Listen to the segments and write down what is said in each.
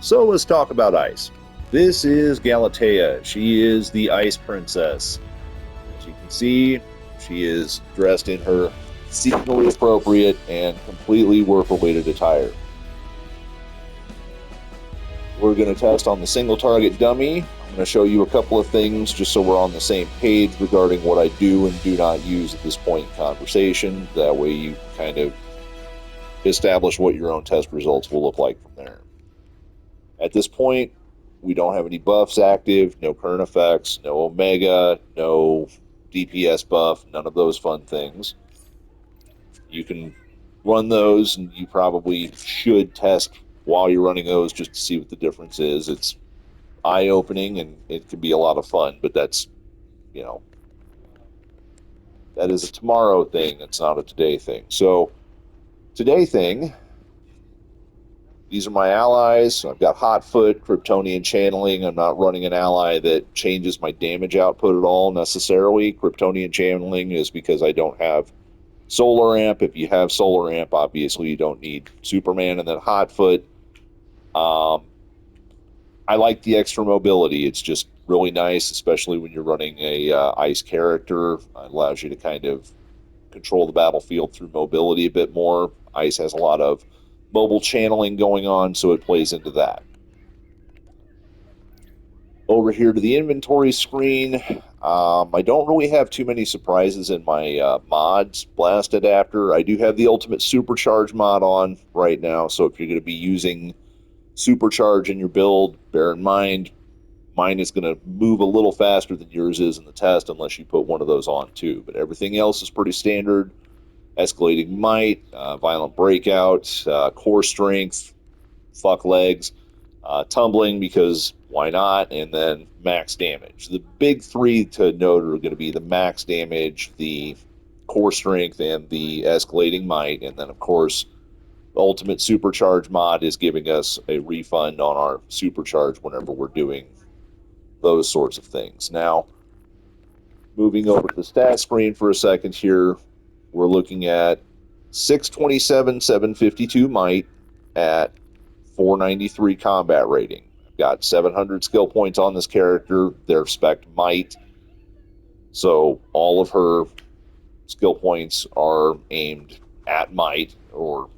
So let's talk about ice. This is Galatea. She is the ice princess. As you can see, she is dressed in her seasonally appropriate and completely worth her weight of attire. We're going to test on the single target dummy. I'm going to show you a couple of things just so we're on the same page regarding what I do and do not use at this point in conversation. That way you kind of establish what your own test results will look like from there. At this point, we don't have any buffs active, no current effects, no Omega, no DPS buff, none of those fun things. You can run those, and you probably should test while you're running those just to see what the difference is. It's eye-opening, and it can be a lot of fun, but that's, that is a tomorrow thing. It's not a today thing. So, today thing, these are my allies. I've got Hotfoot, Kryptonian Channeling. I'm not running an ally that changes my damage output at all necessarily. Kryptonian Channeling is because I don't have Solar Amp. If you have Solar Amp, obviously you don't need Superman. And then Hotfoot, I like the extra mobility. It's just really nice, especially when you're running a ice character. It allows you to kind of control the battlefield through mobility a bit more. Ice has a lot of mobile channeling going on, so it plays into that. Over here to the inventory screen, I don't really have too many surprises in my mods blast adapter. I do have the ultimate supercharge mod on right now, so if you're going to be using supercharge in your build, bear in mind mine is going to move a little faster than yours is in the test unless you put one of those on too, but everything else is pretty standard. Escalating might, violent breakout, core strength, fuck legs, tumbling because why not, and then max damage. The big three to note are going to be the max damage, the core strength, and the escalating might, and then of course the ultimate supercharge mod is giving us a refund on our supercharge whenever we're doing those sorts of things. Now, moving over to the stat screen for a second here, we're looking at 627, 752 might at 493 combat rating. I've got 700 skill points on this character. They're spec might, so all of her skill points are aimed at might, or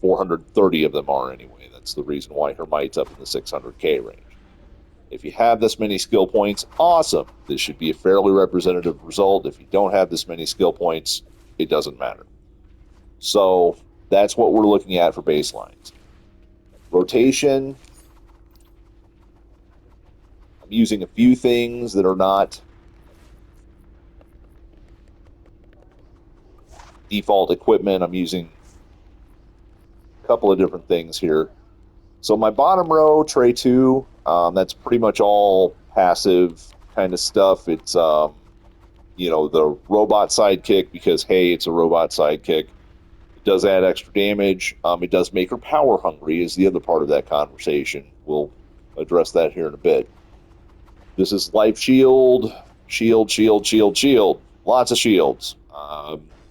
430 of them are anyway. That's the reason why her might's up in the 600k range. If you have this many skill points, awesome. This should be a fairly representative result. If you don't have this many skill points, it doesn't matter. So that's what we're looking at for baselines. Rotation, I'm using a few things that are not default equipment. I'm using a couple of different things here. So my bottom row, tray 2, that's pretty much all passive kind of stuff. It's, the robot sidekick because, hey, it's a robot sidekick. It does add extra damage. It does make her power hungry is the other part of that conversation. We'll address that here in a bit. This is life shield, shield, shield, shield, shield. Lots of shields.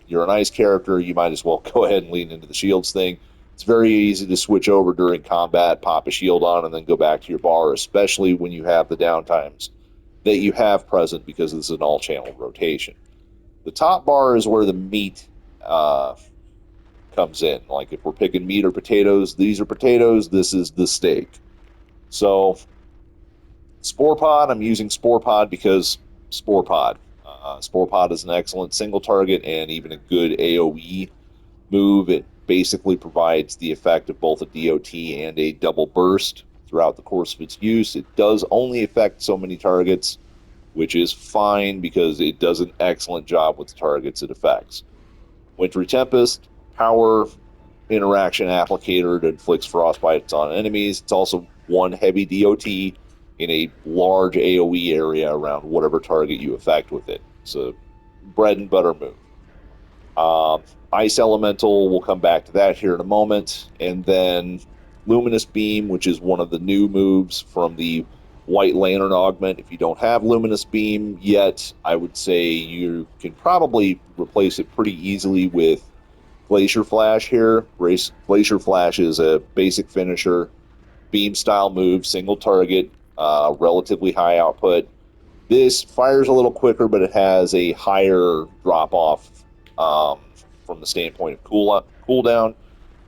You're an ice character. You might as well go ahead and lean into the shields thing. It's very easy to switch over during combat, pop a shield on, and then go back to your bar, especially when you have the downtimes that you have present because this is an all-channel rotation. The top bar is where the meat comes in. Like if we're picking meat or potatoes, these are potatoes, this is the steak. So Spore Pod, I'm using Spore Pod because Spore Pod. Spore Pod is an excellent single target and even a good AoE move. It basically provides the effect of both a DOT and a double burst throughout the course of its use. It does only affect so many targets, which is fine because it does an excellent job with the targets it affects. Wintry Tempest, power interaction applicator that inflicts frostbites on enemies. It's also one heavy DOT in a large AoE area around whatever target you affect with it. It's a bread and butter move. Ice Elemental, we'll come back to that here in a moment. And then Luminous Beam, which is one of the new moves from the White Lantern augment. If you don't have Luminous Beam yet, I would say you can probably replace it pretty easily with Glacier Flash here. Glacier Flash is a basic finisher beam style move, single target, relatively high output. This fires a little quicker, but it has a higher drop off from the standpoint of cooldown.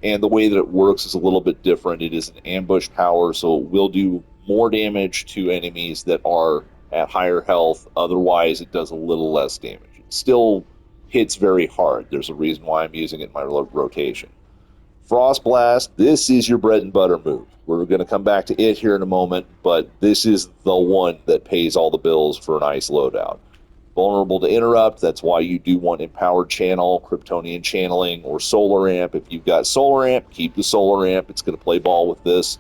And the way that it works is a little bit different. It is an ambush power, so it will do more damage to enemies that are at higher health. Otherwise, it does a little less damage. It still hits very hard. There's a reason why I'm using it in my rotation. Frost Blast, this is your bread and butter move. We're going to come back to it here in a moment, but this is the one that pays all the bills for an ice loadout. Vulnerable to interrupt, that's why you do want Empowered Channel, Kryptonian Channeling, or Solar Amp. If you've got Solar Amp, keep the Solar Amp. It's going to play ball with this.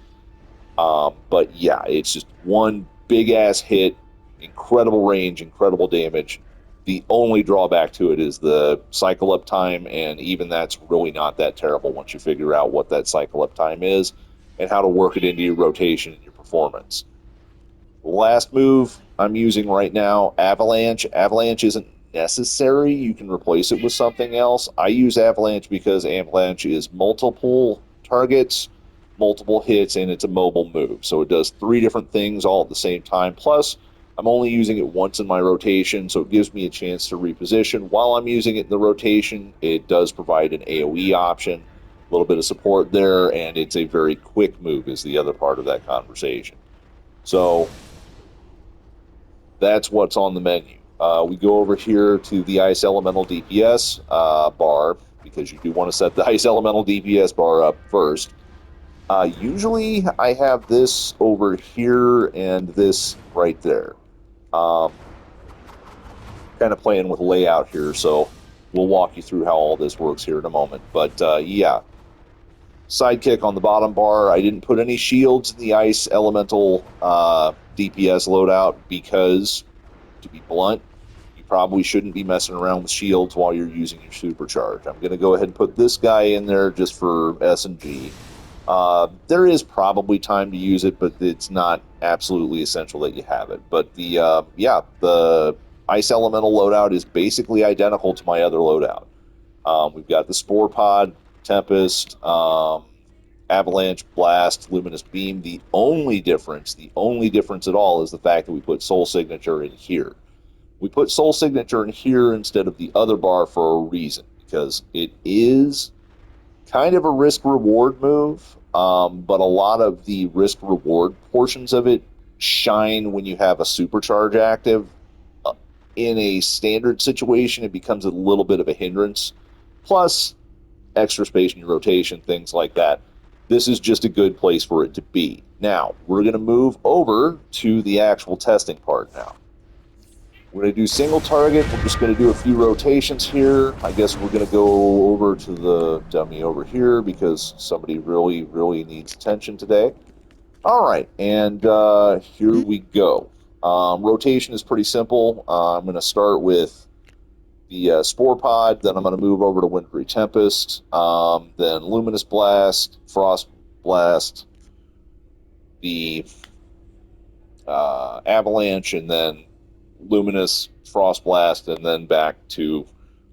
But yeah, it's just one big-ass hit, incredible range, incredible damage. The only drawback to it is the cycle up time, and even that's really not that terrible once you figure out what that cycle up time is and how to work it into your rotation and your performance. Last move I'm using right now, Avalanche. Avalanche isn't necessary. You can replace it with something else. I use Avalanche because Avalanche is multiple targets, multiple hits, and it's a mobile move. So it does 3 different things all at the same time. Plus, I'm only using it once in my rotation, so it gives me a chance to reposition. While I'm using it in the rotation, it does provide an AoE option, a little bit of support there, and it's a very quick move is the other part of that conversation. So that's what's on the menu. We go over here to the Ice Elemental DPS bar, because you do want to set the Ice Elemental DPS bar up first. Usually I have this over here and this right there. Kind of playing with layout here, so we'll walk you through how all this works here in a moment. But yeah, sidekick on the bottom bar. I didn't put any shields in the Ice Elemental DPS loadout because, to be blunt, you probably shouldn't be messing around with shields while you're using your supercharge. I'm going to go ahead and put this guy in there just for S&G. There is probably time to use it, but it's not absolutely essential that you have it. But the Ice Elemental loadout is basically identical to my other loadout. We've got the Spore Pod, Tempest, Avalanche, Blast, Luminous Beam. The only difference at all is the fact that we put Soul Signature in here. We put Soul Signature in here instead of the other bar for a reason, because it is kind of a risk-reward move, but a lot of the risk-reward portions of it shine when you have a supercharge active. In a standard situation, it becomes a little bit of a hindrance. Plus, extra space in your rotation, things like that. This is just a good place for it to be. Now, we're going to move over to the actual testing part now. We're going to do single target. We're just going to do a few rotations here. I guess we're going to go over to the dummy over here because somebody really, really needs attention today. All right, and here we go. Rotation is pretty simple. I'm going to start with the Spore Pod, then I'm going to move over to Wintry Tempest, then Luminous Blast, Frost Blast, the Avalanche, and then Luminous, Frost Blast, and then back to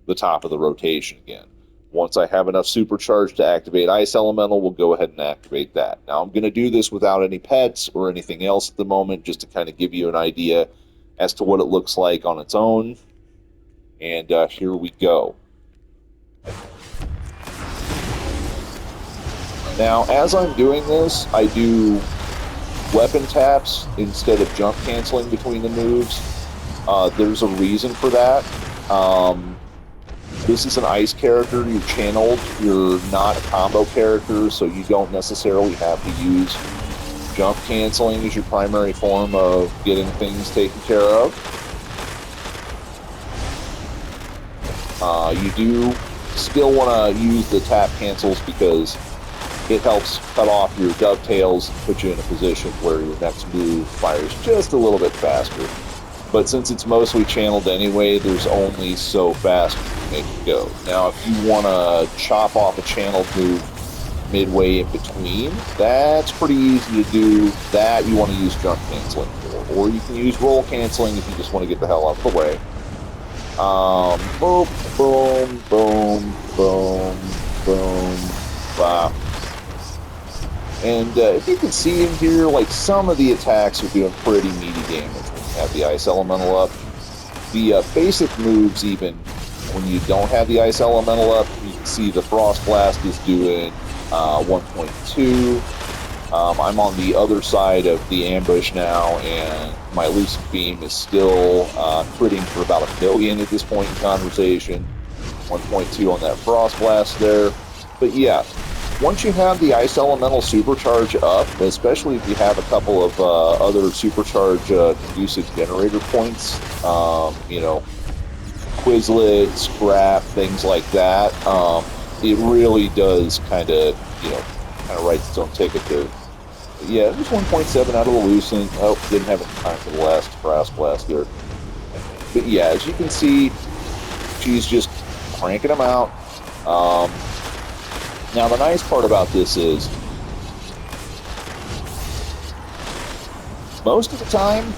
the top of the rotation again. Once I have enough supercharge to activate Ice Elemental, we'll go ahead and activate that. Now, I'm going to do this without any pets or anything else at the moment, just to kind of give you an idea as to what it looks like on its own. And here we go. Now, as I'm doing this, I do weapon taps instead of jump canceling between the moves. There's a reason for that. This is an ice character, you're channeled, you're not a combo character, so you don't necessarily have to use jump canceling as your primary form of getting things taken care of. You do still want to use the tap cancels because it helps cut off your dovetails and put you in a position where your next move fires just a little bit faster. But since it's mostly channeled anyway, there's only so fast you can make it go. Now, if you want to chop off a channeled move midway in between, that's pretty easy to do. That you want to use jump canceling for. Or you can use roll canceling if you just want to get the hell out of the way. Boom, boom, boom, boom, boom, wow. And if you can see in here, like some of the attacks are doing pretty meaty damage when you have the Ice Elemental up. The basic moves, even when you don't have the Ice Elemental up, you can see the Frost Blast is doing 1.2. I'm on the other side of the ambush now, and my Lucid Beam is still critting for about 1 million at this point in conversation. 1.2 on that Frost Blast there. But yeah, once you have the Ice Elemental Supercharge up, especially if you have a couple of other Supercharge conducive generator points, you know, Quizlet, Scrap, things like that, it really does kind of, you know, kind of writes its own ticket to. Yeah, it was 1.7 out of the Lucent. Oh, didn't have enough time for the last Frost Blast there. But yeah, as you can see, she's just cranking them out. Now, the nice part about this is, most of the time,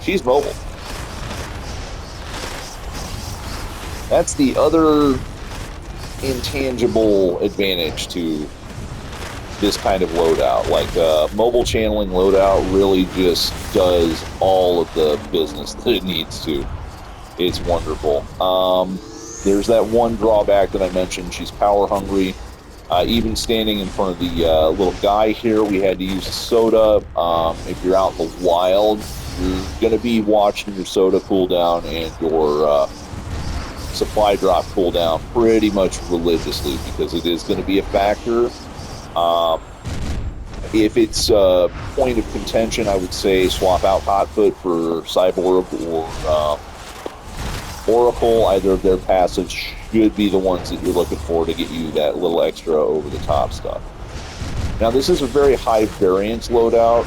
she's mobile. That's the other intangible advantage to this kind of loadout. Like, mobile channeling loadout really just does all of the business that it needs to. It's wonderful. There's that one drawback that I mentioned. She's power hungry. Even standing in front of the little guy here, we had to use a soda. If you're out in the wild, you're going to be watching your soda cooldown and your supply drop cooldown pretty much religiously, because it is going to be a factor. If it's a point of contention, I would say swap out Hotfoot for Cyborg or Oracle. Either of their passives should be the ones that you're looking for to get you that little extra over-the-top stuff. Now, this is a very high variance loadout.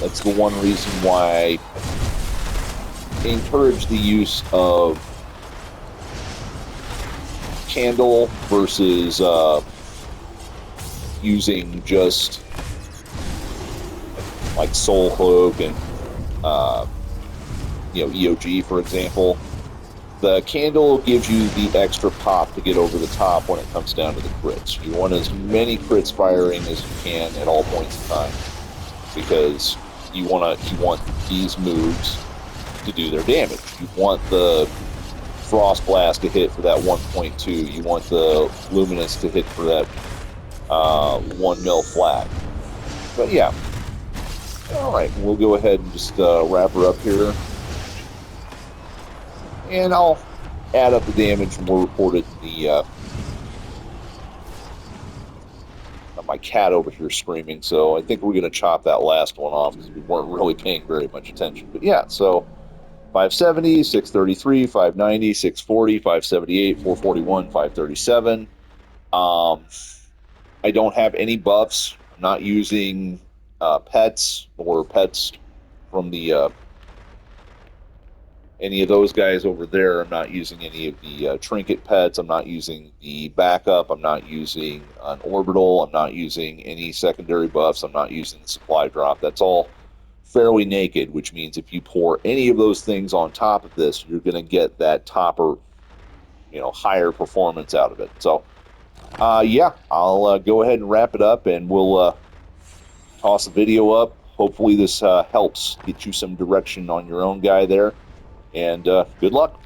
That's the one reason why I encourage the use of Candle versus using just like Soul Cloak and you know, EOG, for example. The Candle gives you the extra pop to get over the top when it comes down to the crits. You want as many crits firing as you can at all points in time, because you want these moves to do their damage. You want the Frost Blast to hit for that 1.2. You want the Luminous to hit for that 1 mil flat. But yeah. Alright, we'll go ahead and just wrap her up here. And I'll add up the damage and we'll report it in the my cat over here screaming, so I think we're going to chop that last one off because we weren't really paying very much attention. But yeah, so 570, 633, 590, 640, 578, 441, 537. I don't have any buffs. I'm not using pets or pets from the any of those guys over there. I'm not using any of the trinket pets. I'm not using the backup. I'm not using an orbital. I'm not using any secondary buffs. I'm not using the supply drop. That's all fairly naked, which means if you pour any of those things on top of this, you're going to get that topper, you know, higher performance out of it. So, yeah, I'll go ahead and wrap it up, and we'll toss the video up. Hopefully this helps get you some direction on your own guy there. And good luck.